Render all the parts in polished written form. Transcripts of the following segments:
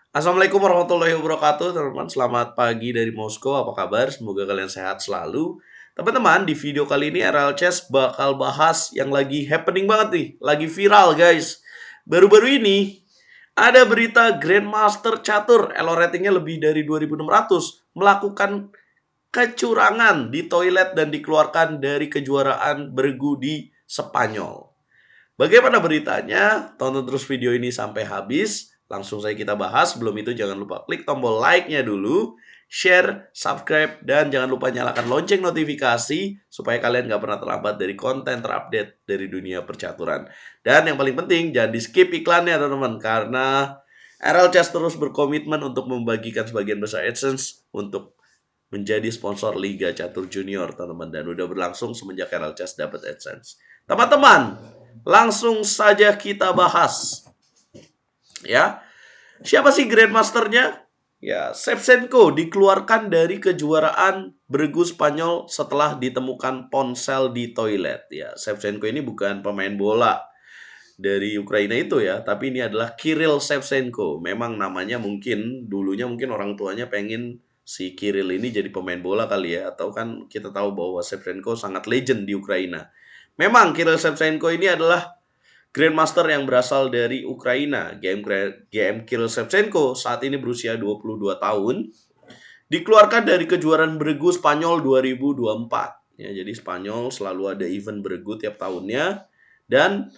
Assalamualaikum warahmatullahi wabarakatuh, teman-teman. Selamat pagi dari Moskow. Apa kabar? Semoga kalian sehat selalu. Teman-teman, di video kali ini RL Chess bakal bahas yang lagi happening banget nih, lagi viral, guys. Baru-baru ini ada berita Grandmaster catur, elo ratingnya lebih dari 2600, melakukan kecurangan di toilet dan dikeluarkan dari kejuaraan bergu di Spanyol. Bagaimana beritanya? Tonton terus video ini sampai habis. Langsung saja kita bahas. Sebelum itu jangan lupa klik tombol like-nya dulu, share, subscribe, dan jangan lupa nyalakan lonceng notifikasi supaya kalian gak pernah terlambat dari konten terupdate dari dunia percaturan. Dan yang paling penting, jangan di skip iklannya teman-teman, karena RL Chess terus berkomitmen untuk membagikan sebagian besar AdSense untuk menjadi sponsor Liga Catur Junior, teman-teman, dan udah berlangsung semenjak RL Chess dapat AdSense. Teman-teman, langsung saja kita bahas. Ya, siapa sih Grandmasternya? Ya, Shevchenko dikeluarkan dari kejuaraan bergu Spanyol setelah ditemukan ponsel di toilet. Ya, Shevchenko ini bukan pemain bola dari Ukraina itu ya, tapi ini adalah Kirill Shevchenko. Memang namanya mungkin dulunya mungkin orang tuanya pengen si Kirill ini jadi pemain bola kali ya, atau kan kita tahu bahwa Shevchenko sangat legend di Ukraina. Memang Kirill Shevchenko ini adalah Grandmaster yang berasal dari Ukraina. GM Kirill Shevchenko saat ini berusia 22 tahun. Dikeluarkan dari kejuaraan bergu Spanyol 2024. Ya, jadi Spanyol selalu ada event bergu tiap tahunnya. Dan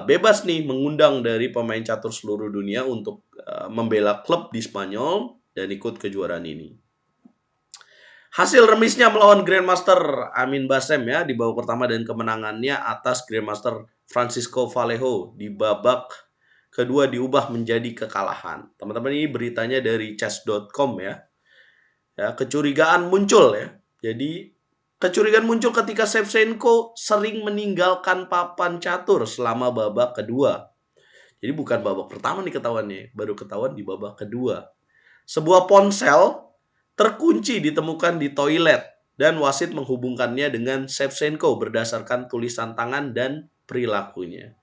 bebas nih mengundang dari pemain catur seluruh dunia untuk membela klub di Spanyol dan ikut kejuaraan ini. Hasil remisnya melawan Grandmaster Amin Basem ya di babak pertama dan kemenangannya atas Grandmaster Francisco Vallejo di babak kedua diubah menjadi kekalahan. Teman-teman, ini beritanya dari chess.com ya. Ya, kecurigaan muncul ya. Jadi kecurigaan muncul ketika Shevchenko sering meninggalkan papan catur selama babak kedua. Jadi bukan babak pertama nih ketahuannya, baru ketahuan di babak kedua. Sebuah ponsel terkunci ditemukan di toilet dan wasit menghubungkannya dengan Shevchenko berdasarkan tulisan tangan dan perilakunya.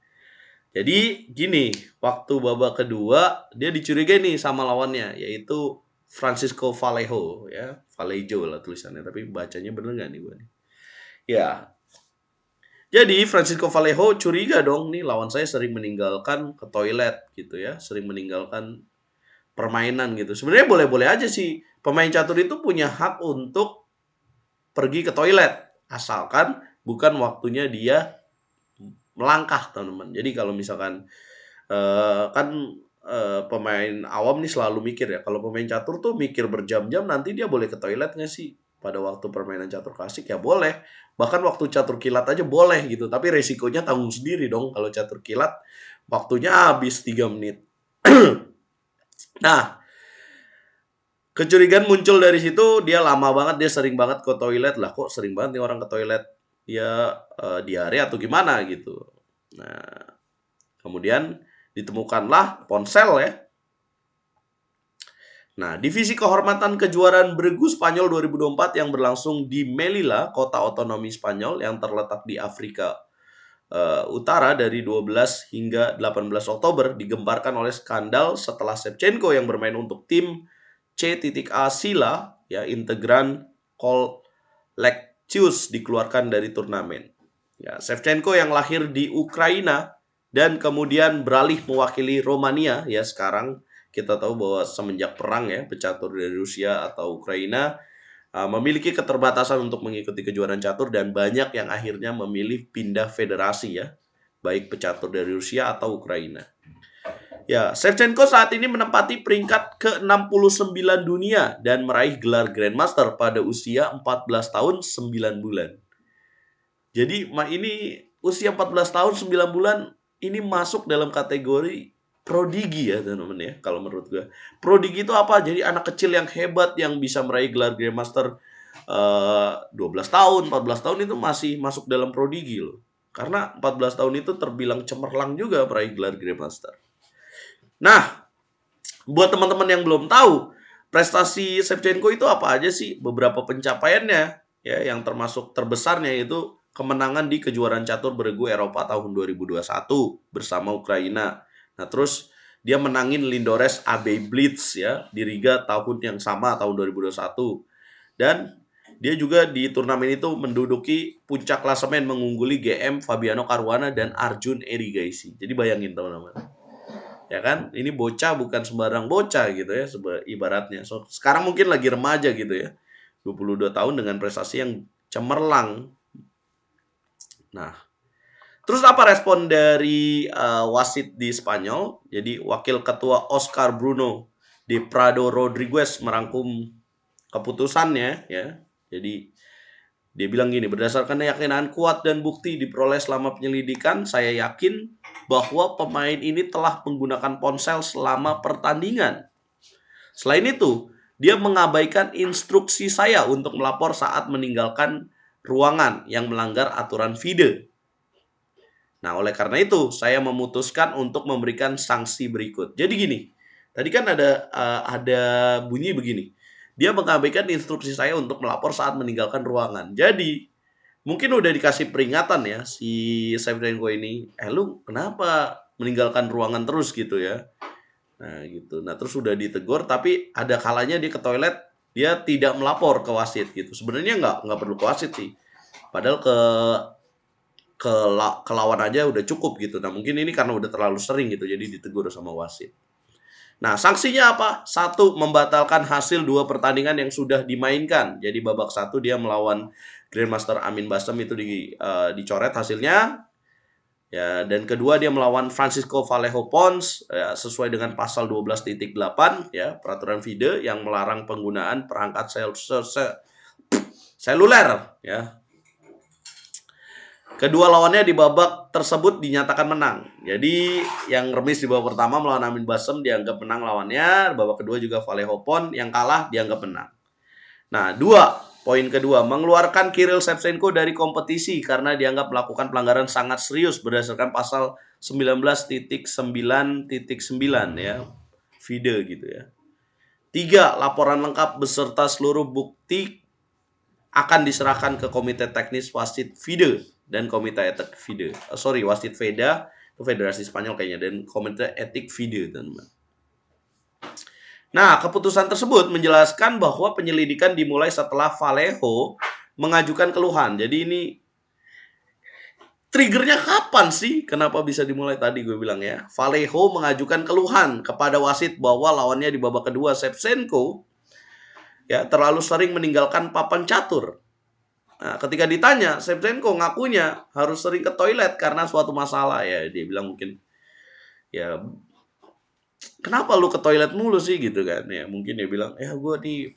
Jadi gini, waktu babak kedua dia dicurigai nih sama lawannya, yaitu Francisco Vallejo ya, Vallejo lah tulisannya, tapi bacanya bener nggak nih gue nih? Ya, jadi Francisco Vallejo curiga dong nih lawan saya sering meninggalkan ke toilet gitu ya, sering meninggalkan permainan gitu. Sebenarnya boleh-boleh aja sih. Pemain catur itu punya hak untuk pergi ke toilet, asalkan bukan waktunya dia melangkah, teman-teman. Jadi kalau misalkan kan pemain awam nih selalu mikir ya, kalau pemain catur tuh mikir berjam-jam nanti dia boleh ke toilet nggak sih pada waktu permainan catur klasik, ya boleh. Bahkan waktu catur kilat aja boleh gitu, tapi resikonya tanggung sendiri dong kalau catur kilat waktunya habis 3 menit. Nah, kecurigaan muncul dari situ, dia lama banget, dia sering banget ke toilet. Lah kok sering banget nih orang ke toilet? Dia diare atau gimana gitu. Nah, kemudian ditemukanlah ponsel ya. Nah, divisi kehormatan kejuaraan bergu Spanyol 2024 yang berlangsung di Melilla, kota otonomi Spanyol yang terletak di Afrika Utara dari 12 hingga 18 Oktober digemparkan oleh skandal setelah Shevchenko yang bermain untuk tim C.A Sila ya, integran Collectius dikeluarkan dari turnamen. Ya, Shevchenko yang lahir di Ukraina dan kemudian beralih mewakili Romania ya, sekarang kita tahu bahwa semenjak perang ya, pecatur dari Rusia atau Ukraina memiliki keterbatasan untuk mengikuti kejuaraan catur dan banyak yang akhirnya memilih pindah federasi ya, baik pecatur dari Rusia atau Ukraina. Ya, Shevchenko saat ini menempati peringkat ke-69 dunia dan meraih gelar Grandmaster pada usia 14 tahun 9 bulan. Jadi ini usia 14 tahun 9 bulan ini masuk dalam kategori prodigi ya teman-teman ya, kalau menurut gue. Prodigi itu apa? Jadi anak kecil yang hebat yang bisa meraih gelar Grandmaster 12 tahun, 14 tahun itu masih masuk dalam prodigi loh. Karena 14 tahun itu terbilang cemerlang juga meraih gelar Grandmaster. Nah, buat teman-teman yang belum tahu, prestasi Shevchenko itu apa aja sih? Beberapa pencapaiannya ya, yang termasuk terbesarnya itu kemenangan di kejuaraan catur bergu Eropa tahun 2021 bersama Ukraina. Nah, terus dia menangin Lindores AB Blitz ya di Riga tahun yang sama, tahun 2021. Dan dia juga di turnamen itu menduduki puncak klasemen mengungguli GM Fabiano Caruana dan Arjun Erigaisi. Jadi bayangin teman-teman. Ya kan? Ini bocah bukan sembarang bocah gitu ya ibaratnya. So, sekarang mungkin lagi remaja gitu ya. 22 tahun dengan prestasi yang cemerlang. Nah, terus apa respon dari wasit di Spanyol? Jadi wakil ketua Oscar Bruno de Prado Rodriguez merangkum keputusannya ya. Jadi dia bilang gini, berdasarkan keyakinan kuat dan bukti diperoleh selama penyelidikan, saya yakin bahwa pemain ini telah menggunakan ponsel selama pertandingan. Selain itu, dia mengabaikan instruksi saya untuk melapor saat meninggalkan ruangan yang melanggar aturan FIDE. Nah, oleh karena itu, saya memutuskan untuk memberikan sanksi berikut. Jadi gini, tadi kan ada bunyi begini. Dia mengabaikan instruksi saya untuk melapor saat meninggalkan ruangan. Jadi, mungkin udah dikasih peringatan ya si Shevchenko ini. Lu kenapa meninggalkan ruangan terus gitu ya? Nah, gitu. Nah, terus udah ditegur, tapi ada kalanya dia ke toilet, dia tidak melapor ke wasit gitu. Sebenarnya nggak perlu ke wasit sih. Padahal ke lawan aja udah cukup gitu. Nah, mungkin ini karena udah terlalu sering gitu, jadi ditegur sama wasit. Nah, sanksinya apa? 1, membatalkan hasil 2 pertandingan yang sudah dimainkan. Jadi babak 1 dia melawan Grandmaster Amin Basem itu dicoret hasilnya. Ya, dan kedua dia melawan Francisco Vallejo Pons ya, sesuai dengan pasal 12.8 ya, peraturan FIDE yang melarang penggunaan perangkat seluler ya. Kedua lawannya di babak tersebut dinyatakan menang. Jadi yang remis di babak pertama melawan Amin Basem dianggap menang lawannya. Babak kedua juga Vallejo Pon yang kalah dianggap menang. Nah, poin kedua, mengeluarkan Kirill Shevchenko dari kompetisi karena dianggap melakukan pelanggaran sangat serius berdasarkan pasal 19.9.9 ya. FIDE gitu ya. 3, laporan lengkap beserta seluruh bukti akan diserahkan ke Komite Teknis Wasit FIDE dan Komite Etik FIDE. Wasit FEDA, itu Federasi Spanyol kayaknya, dan Komite Etik FIDE, teman-teman. Nah, keputusan tersebut menjelaskan bahwa penyelidikan dimulai setelah Vallejo mengajukan keluhan. Jadi ini triggernya kapan sih? Kenapa bisa dimulai tadi gue bilang ya? Vallejo mengajukan keluhan kepada wasit bahwa lawannya di babak kedua Shevchenko ya terlalu sering meninggalkan papan catur. Nah, ketika ditanya, Shevchenko ngakunya harus sering ke toilet karena suatu masalah ya. Dia bilang mungkin ya kenapa lu ke toilet mulu sih gitu kan ya. Mungkin dia bilang ya gue nih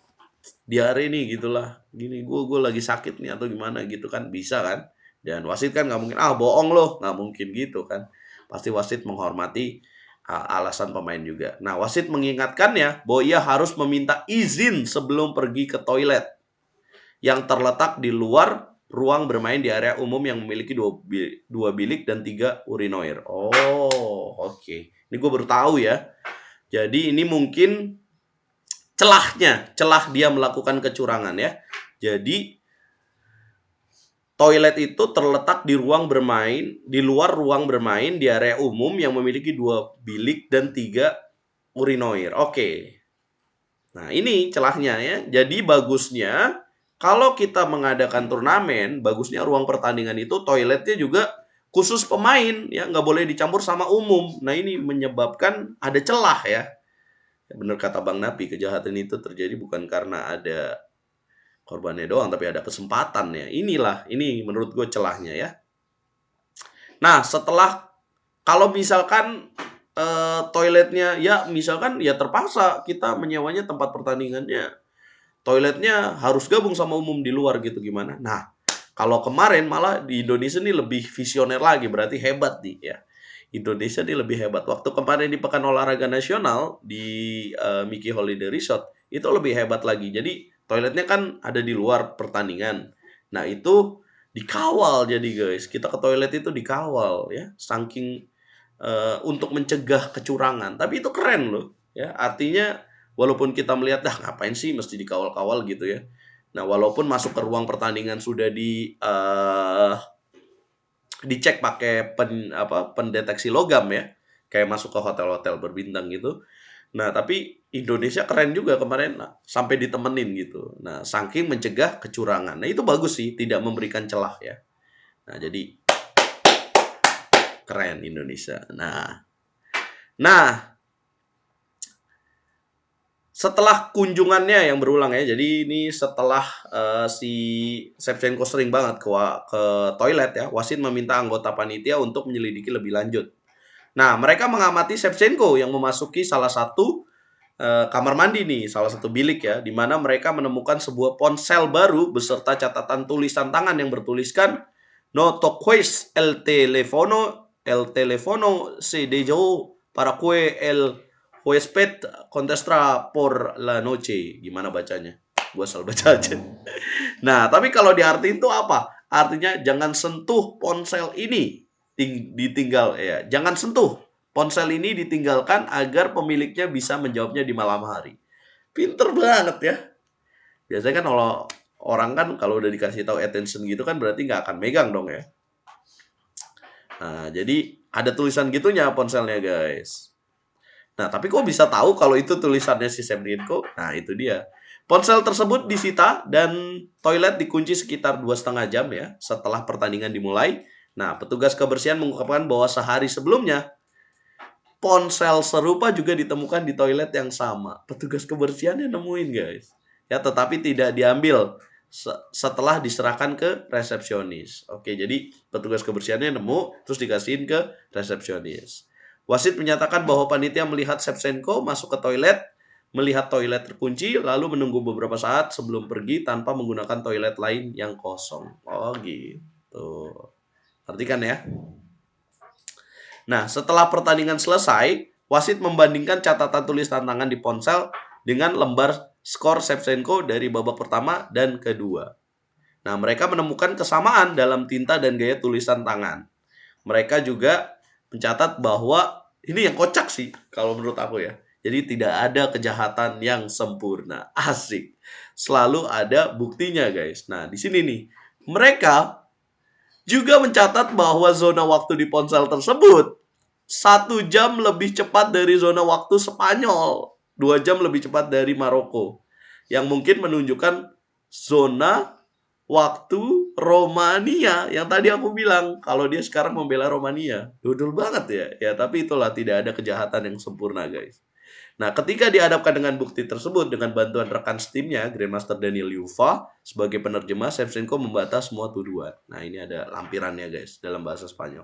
diare nih gitulah. Gini gue lagi sakit nih atau gimana gitu kan, bisa kan. Dan wasit kan nggak mungkin bohong loh, nggak mungkin gitu kan. Pasti wasit menghormati alasan pemain juga. Nah, wasit mengingatkannya bahwa ia harus meminta izin sebelum pergi ke toilet yang terletak di luar ruang bermain di area umum yang memiliki 2 bilik dan 3 urinoir. Oh, oke. Ini gue baru tahu ya. Jadi ini mungkin celah dia melakukan kecurangan ya. Jadi toilet itu terletak di ruang bermain, di luar ruang bermain di area umum yang memiliki 2 bilik dan 3 urinoir. Oke. Nah, ini celahnya ya. Jadi bagusnya kalau kita mengadakan turnamen, bagusnya ruang pertandingan itu toiletnya juga khusus pemain ya, nggak boleh dicampur sama umum. Nah, ini menyebabkan ada celah ya. Benar kata Bang Napi, kejahatan itu terjadi bukan karena ada korbannya doang, tapi ada kesempatan ya. Ini menurut gue celahnya ya. Nah, kalau misalkan toiletnya ya misalkan ya terpaksa kita menyewanya tempat pertandingannya, toiletnya harus gabung sama umum di luar gitu gimana. Nah, kalau kemarin malah di Indonesia nih lebih visioner lagi, berarti hebat nih ya. Indonesia nih lebih hebat. Waktu kemarin di Pekan Olahraga Nasional di Mickey Holiday Resort itu lebih hebat lagi. Jadi toiletnya kan ada di luar pertandingan. Nah, itu dikawal jadi guys. Kita ke toilet itu dikawal ya, saking untuk mencegah kecurangan. Tapi itu keren loh ya. Artinya walaupun kita melihat ngapain sih mesti dikawal-kawal gitu ya. Nah, walaupun masuk ke ruang pertandingan sudah dicek pakai pendeteksi logam ya. kayak masuk ke hotel-hotel berbintang gitu. Nah, tapi Indonesia keren juga kemarin, nah, sampai ditemenin gitu. Nah, saking mencegah kecurangan. Nah, itu bagus sih, tidak memberikan celah ya. Nah, jadi keren Indonesia. Nah, setelah kunjungannya yang berulang ya, jadi ini setelah si Shevchenko sering banget ke toilet ya, wasit meminta anggota panitia untuk menyelidiki lebih lanjut. Nah, mereka mengamati Shevchenko yang memasuki salah satu kamar mandi nih, salah satu bilik ya, di mana mereka menemukan sebuah ponsel baru beserta catatan tulisan tangan yang bertuliskan "No toques el teléfono se dejó para que el huésped contestra por la noche." Gimana bacanya? Gua salah baca aja. Nah, tapi kalau diartiin tuh apa? Artinya jangan sentuh ponsel ini. Ditinggal ya. Jangan sentuh. Ponsel ini ditinggalkan agar pemiliknya bisa menjawabnya di malam hari. Pinter banget ya. Biasanya kan kalau orang kan kalau udah dikasih tahu attention gitu kan berarti nggak akan megang dong ya. Nah, jadi ada tulisan gitunya ponselnya guys. Nah, tapi kok bisa tahu kalau itu tulisannya si Shevchenko? Nah, itu dia. Ponsel tersebut disita dan toilet dikunci sekitar 2,5 jam ya setelah pertandingan dimulai. Nah, petugas kebersihan mengungkapkan bahwa sehari sebelumnya ponsel serupa juga ditemukan di toilet yang sama. Petugas kebersihannya nemuin guys. Ya, tetapi tidak diambil setelah diserahkan ke resepsionis. Oke, jadi petugas kebersihannya nemu terus dikasihin ke resepsionis. Wasit menyatakan bahwa panitia melihat Shevchenko masuk ke toilet, melihat toilet terkunci, lalu menunggu beberapa saat sebelum pergi tanpa menggunakan toilet lain yang kosong. Oh gitu. Perhatikan ya. Nah, setelah pertandingan selesai, wasit membandingkan catatan tulisan tangan di ponsel dengan lembar skor Shevchenko dari babak pertama dan kedua. Nah, mereka menemukan kesamaan dalam tinta dan gaya tulisan tangan. Mereka juga mencatat bahwa ini yang kocak sih kalau menurut aku ya. Jadi tidak ada kejahatan yang sempurna. Asik. Selalu ada buktinya, guys. Nah, di sini nih. Mereka juga mencatat bahwa zona waktu di ponsel tersebut 1 jam lebih cepat dari zona waktu Spanyol, 2 jam lebih cepat dari Maroko, yang mungkin menunjukkan zona waktu Romania yang tadi aku bilang kalau dia sekarang membela Romania. Dodol banget ya. Ya, tapi itulah tidak ada kejahatan yang sempurna, guys. Nah, ketika dihadapkan dengan bukti tersebut dengan bantuan rekan setimnya, Grandmaster Daniel Yuva sebagai penerjemah, Shevchenko membantah semua tuduhan. Nah, ini ada lampirannya guys dalam bahasa Spanyol.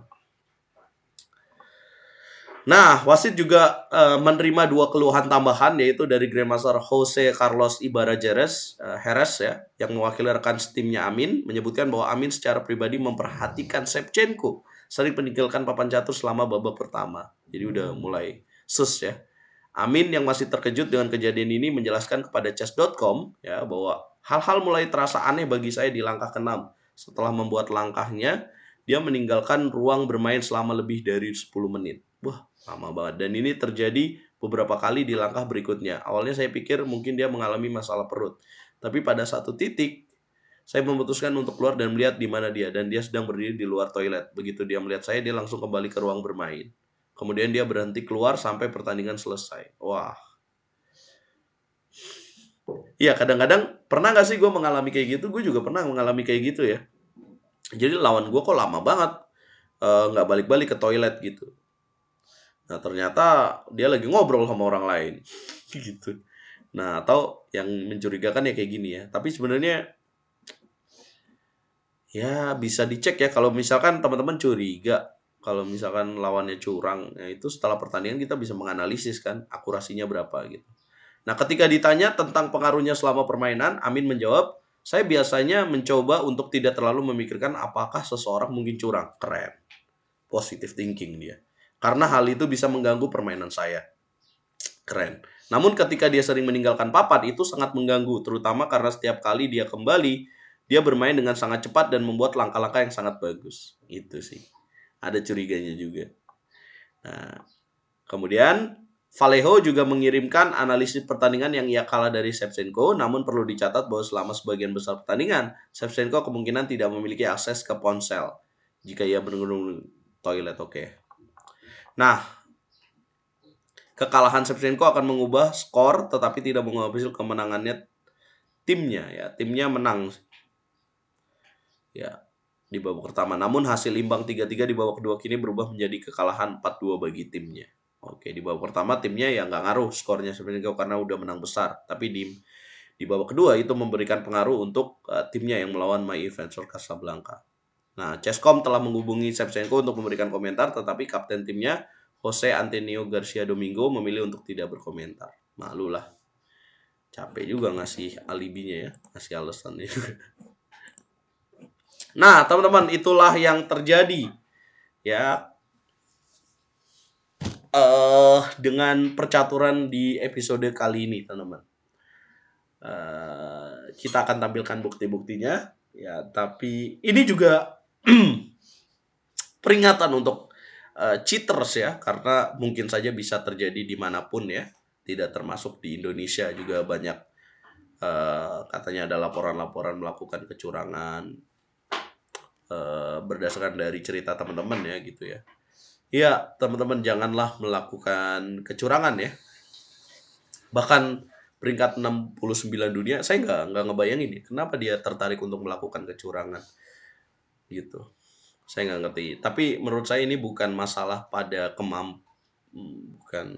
Nah, wasit juga menerima 2 keluhan tambahan yaitu dari Grandmaster Jose Carlos Ibarra Heres ya, yang mewakili rekan setimnya Amin, menyebutkan bahwa Amin secara pribadi memperhatikan Shevchenko sering meninggalkan papan catur selama babak pertama. Jadi udah mulai sus ya. Amin yang masih terkejut dengan kejadian ini menjelaskan kepada chess.com ya bahwa hal-hal mulai terasa aneh bagi saya di langkah ke-6. Setelah membuat langkahnya, dia meninggalkan ruang bermain selama lebih dari 10 menit. Wah, lama banget. Dan ini terjadi beberapa kali di langkah berikutnya. Awalnya saya pikir mungkin dia mengalami masalah perut. Tapi pada satu titik, saya memutuskan untuk keluar dan melihat di mana dia. Dan dia sedang berdiri di luar toilet. Begitu dia melihat saya, dia langsung kembali ke ruang bermain. Kemudian dia berhenti keluar sampai pertandingan selesai. Wah. Iya, kadang-kadang pernah gak sih gue mengalami kayak gitu? Gue juga pernah mengalami kayak gitu ya. Jadi lawan gue kok lama banget nggak balik-balik ke toilet gitu. Nah, ternyata dia lagi ngobrol sama orang lain. Gitu. Nah, atau yang mencurigakan ya kayak gini ya. Tapi sebenarnya ya bisa dicek ya kalau misalkan teman-teman curiga kalau misalkan lawannya curang, ya itu setelah pertandingan kita bisa menganalisis kan akurasinya berapa gitu. Nah, ketika ditanya tentang pengaruhnya selama permainan, Amin menjawab, "Saya biasanya mencoba untuk tidak terlalu memikirkan apakah seseorang mungkin curang." Keren. Positive thinking dia. Karena hal itu bisa mengganggu permainan saya. Keren. Namun ketika dia sering meninggalkan papan, itu sangat mengganggu, terutama karena setiap kali dia kembali, dia bermain dengan sangat cepat dan membuat langkah-langkah yang sangat bagus. Itu sih. Ada curiganya juga. Nah, kemudian Vallejo juga mengirimkan analisis pertandingan yang ia kalah dari Shevchenko, namun perlu dicatat bahwa selama sebagian besar pertandingan, Shevchenko kemungkinan tidak memiliki akses ke ponsel jika ia benar-benar toilet. Oke. Nah, Kekalahan Shevchenko akan mengubah skor tetapi tidak mengubah hasil kemenangannya timnya ya. Timnya menang ya di babak pertama. Namun hasil imbang 3-3 di babak kedua kini berubah menjadi kekalahan 4-2 bagi timnya. Oke, di babak pertama timnya ya nggak ngaruh skornya Shevchenko karena udah menang besar. Tapi di babak kedua itu memberikan pengaruh untuk timnya yang melawan My Adventure Casablanca. Nah, Chesscom telah menghubungi Shevchenko untuk memberikan komentar, tetapi kapten timnya Jose Antonio Garcia Domingo memilih untuk tidak berkomentar. Malu lah. Capek juga ngasih alibinya ya, ngasih alasannya juga. Nah, teman-teman, itulah yang terjadi ya dengan percaturan di episode kali ini, teman-teman. Kita akan tampilkan bukti-buktinya ya, tapi ini juga peringatan untuk cheaters ya, karena mungkin saja bisa terjadi dimanapun ya, tidak termasuk di Indonesia juga banyak katanya ada laporan-laporan melakukan kecurangan berdasarkan dari cerita teman-teman ya gitu ya. Iya, teman-teman janganlah melakukan kecurangan ya. Bahkan peringkat 69 dunia, saya nggak ngebayangin ya, kenapa dia tertarik untuk melakukan kecurangan gitu. Saya nggak ngerti. Tapi menurut saya ini bukan masalah pada bukan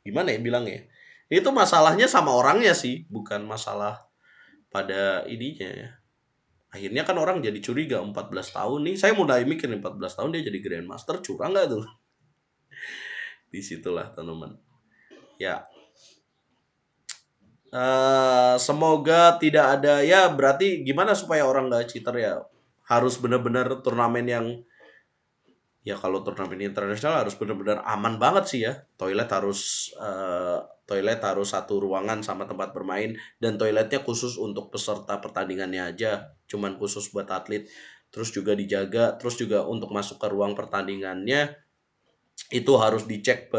gimana ya bilangnya. Itu masalahnya sama orangnya sih, bukan masalah pada ininya ya. Akhirnya kan orang jadi curiga 14 tahun nih. Saya mulai mikir 14 tahun dia jadi Grandmaster, curang nggak tuh? Disitulah teman-teman. Ya, semoga tidak ada ya, berarti gimana supaya orang nggak cheater ya, harus benar-benar turnamen yang ya, kalau turnamen internasional harus benar-benar aman banget sih ya. Toilet harus satu ruangan sama tempat bermain, dan toiletnya khusus untuk peserta pertandingannya aja, cuman khusus buat atlet. Terus juga dijaga, terus juga untuk masuk ke ruang pertandingannya itu harus dicek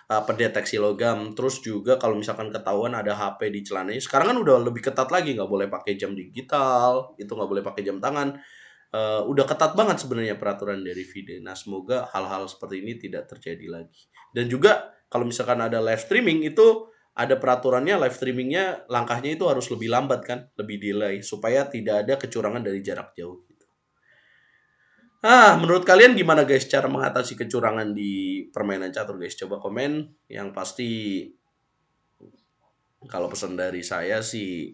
pendeteksi logam. Terus juga kalau misalkan ketahuan ada HP di celananya, sekarang kan udah lebih ketat lagi, nggak boleh pakai jam digital, itu nggak boleh pakai jam tangan. Udah ketat banget sebenarnya peraturan dari FIDE. Nah, semoga hal-hal seperti ini tidak terjadi lagi. Dan juga kalau misalkan ada live streaming, itu ada peraturannya, live streamingnya langkahnya itu harus lebih lambat kan, lebih delay supaya tidak ada kecurangan dari jarak jauh. Menurut kalian gimana guys cara mengatasi kecurangan di permainan catur guys? Coba komen. Yang pasti kalau pesan dari saya sih,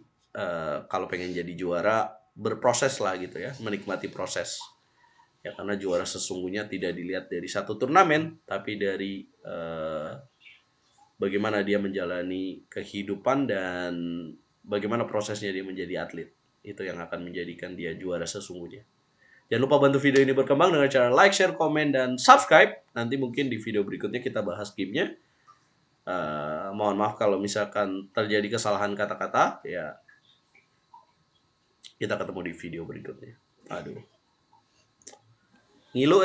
kalau pengen jadi juara berproses lah gitu ya, menikmati proses. Ya karena juara sesungguhnya tidak dilihat dari satu turnamen, tapi dari bagaimana dia menjalani kehidupan dan bagaimana prosesnya dia menjadi atlet. Itu yang akan menjadikan dia juara sesungguhnya. Jangan lupa bantu video ini berkembang dengan cara like, share, komen, dan subscribe. Nanti mungkin di video berikutnya kita bahas gamenya. Mohon maaf kalau misalkan terjadi kesalahan kata-kata. Ya, kita ketemu di video berikutnya. Aduh. Ngilu